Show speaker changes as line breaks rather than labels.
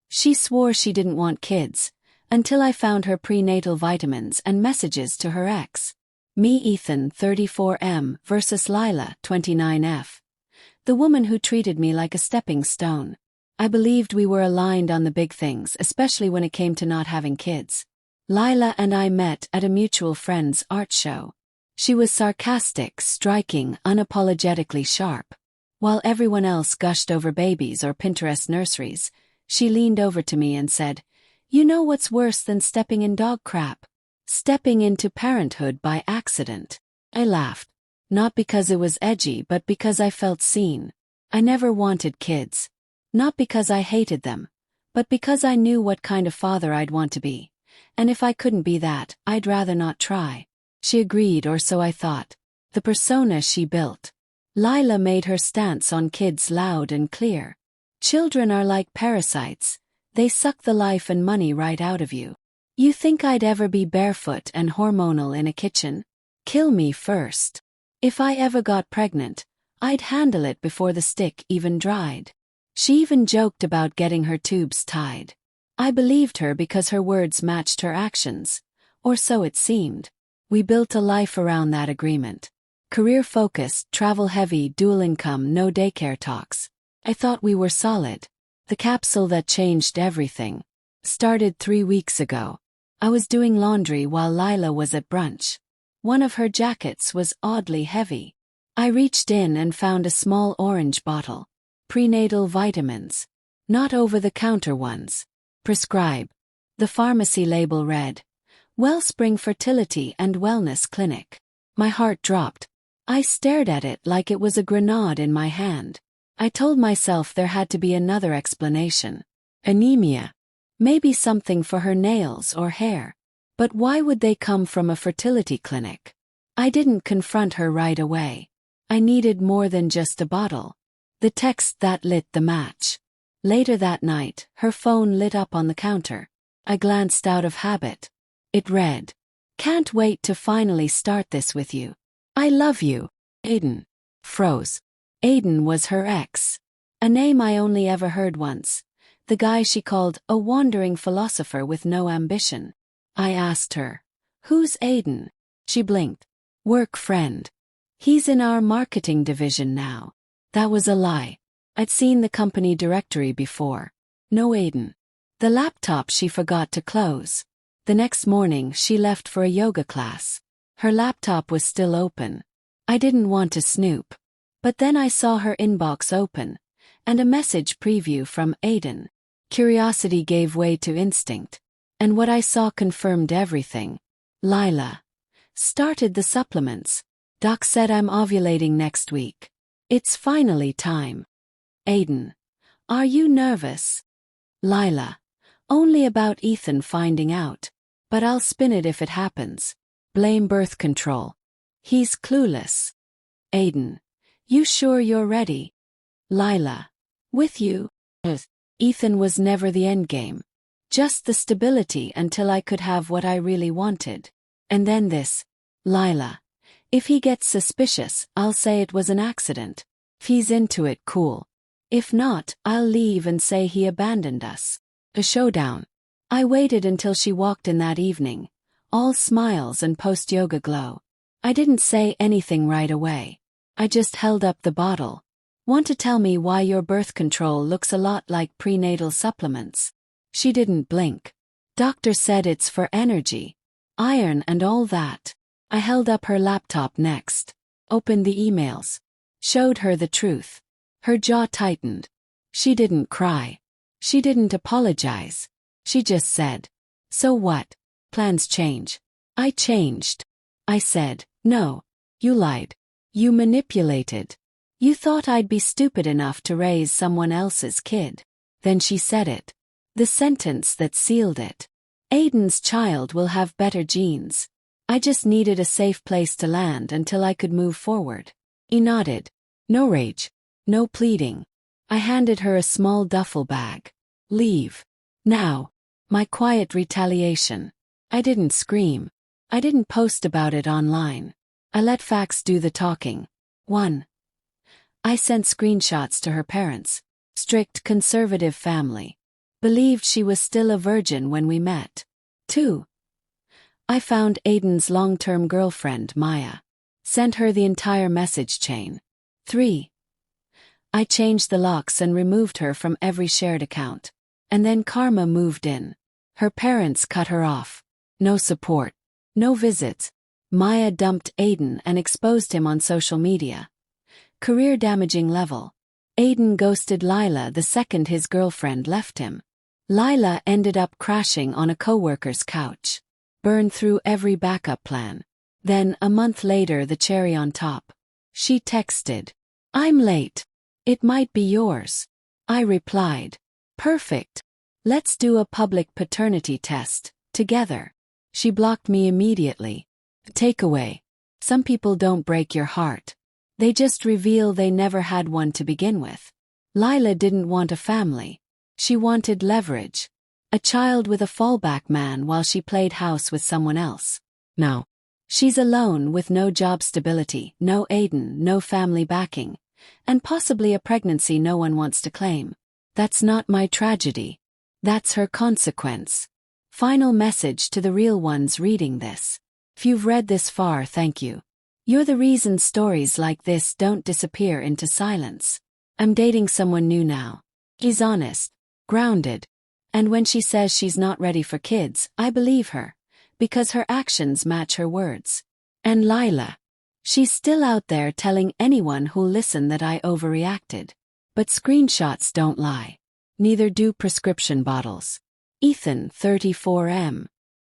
She swore she didn't want kids, until I found her prenatal vitamins and messages to her ex. Me Ethan 34M versus Lila 29F. The woman who treated me like a stepping stone. I believed we were aligned on the big things, especially when it came to not having kids. Lila and I met at a mutual friend's art show. She was sarcastic, striking, unapologetically sharp. While everyone else gushed over babies or Pinterest nurseries, she leaned over to me and said, "You know what's worse than stepping in dog crap? Stepping into parenthood by accident." I laughed. Not because it was edgy, but because I felt seen. I never wanted kids. Not because I hated them, but because I knew what kind of father I'd want to be. And if I couldn't be that, I'd rather not try. She agreed, or so I thought. The persona she built. Lila made her stance on kids loud and clear. Children are like parasites. They suck the life and money right out of you. You think I'd ever be barefoot and hormonal in a kitchen? Kill me first. If I ever got pregnant, I'd handle it before the stick even dried. She even joked about getting her tubes tied. I believed her because her words matched her actions. Or so it seemed. We built a life around that agreement. Career-focused, travel-heavy, dual income, no daycare talks. I thought we were solid. The capsule that changed everything started 3 weeks ago. I was doing laundry while Lila was at brunch. One of her jackets was oddly heavy. I reached in and found a small orange bottle. Prenatal vitamins. Not over-the-counter ones. Prescribe. The pharmacy label read, Wellspring Fertility and Wellness Clinic. My heart dropped. I stared at it like it was a grenade in my hand. I told myself there had to be another explanation. Anemia. Maybe something for her nails or hair. But why would they come from a fertility clinic? I didn't confront her right away. I needed more than just a bottle. The text that lit the match. Later that night, her phone lit up on the counter. I glanced out of habit. It read, "Can't wait to finally start this with you. I love you, Aiden." Froze. Aiden was her ex. A name I only ever heard once. The guy she called a wandering philosopher with no ambition. I asked her, "Who's Aiden?" She blinked. "Work friend. He's in our marketing division now." That was a lie. I'd seen the company directory before. No Aiden. The laptop she forgot to close. The next morning she left for a yoga class. Her laptop was still open. I didn't want to snoop. But then I saw her inbox open, and a message preview from Aiden. Curiosity gave way to instinct. And what I saw confirmed everything. Lila started the supplements. Doc said I'm ovulating next week. It's finally time. Aiden, are you nervous? Lila, only about Ethan finding out. But I'll spin it if it happens. Blame birth control. He's clueless. Aiden, you sure you're ready? Lila, with you? Ethan was never the endgame. Just the stability until I could have what I really wanted. And then this. Lila, if he gets suspicious, I'll say it was an accident. If he's into it, cool. If not, I'll leave and say he abandoned us. A showdown. I waited until she walked in that evening, all smiles and post-yoga glow. I didn't say anything right away. I just held up the bottle. Want to tell me why your birth control looks a lot like prenatal supplements? She didn't blink. Doctor said it's for energy, iron and all that. I held up her laptop next. Opened the emails. Showed her the truth. Her jaw tightened. She didn't cry. She didn't apologize. She just said, "So what? Plans change." I changed. I said, "No. You lied. You manipulated. You thought I'd be stupid enough to raise someone else's kid." Then she said it. The sentence that sealed it. Aiden's child will have better genes. I just needed a safe place to land until I could move forward. He nodded. No rage. No pleading. I handed her a small duffel bag. Leave. Now. My quiet retaliation. I didn't scream. I didn't post about it online. I let facts do the talking. 1. I sent screenshots to her parents. Strict conservative family. Believed she was still a virgin when we met. 2. I found Aiden's long-term girlfriend, Maya. Sent her the entire message chain. 3. I changed the locks and removed her from every shared account. And then karma moved in. Her parents cut her off. No support. No visits. Maya dumped Aiden and exposed him on social media. Career-damaging level. Aiden ghosted Lila the second his girlfriend left him. Lila ended up crashing on a coworker's couch. Burned through every backup plan. Then, a month later, the cherry on top. She texted, "I'm late. It might be yours." I replied, "Perfect. Let's do a public paternity test, together." She blocked me immediately. Takeaway. Some people don't break your heart. They just reveal they never had one to begin with. Lila didn't want a family. She wanted leverage. A child with a fallback man while she played house with someone else. Now, she's alone with no job stability, no Aiden, no family backing, and possibly a pregnancy no one wants to claim. That's not my tragedy. That's her consequence. Final message to the real ones reading this. If you've read this far, thank you. You're the reason stories like this don't disappear into silence. I'm dating someone new now. He's honest, grounded, and when she says she's not ready for kids, I believe her, because her actions match her words. And Lila. She's still out there telling anyone who'll listen that I overreacted. But screenshots don't lie. Neither do prescription bottles. Ethan, 34M.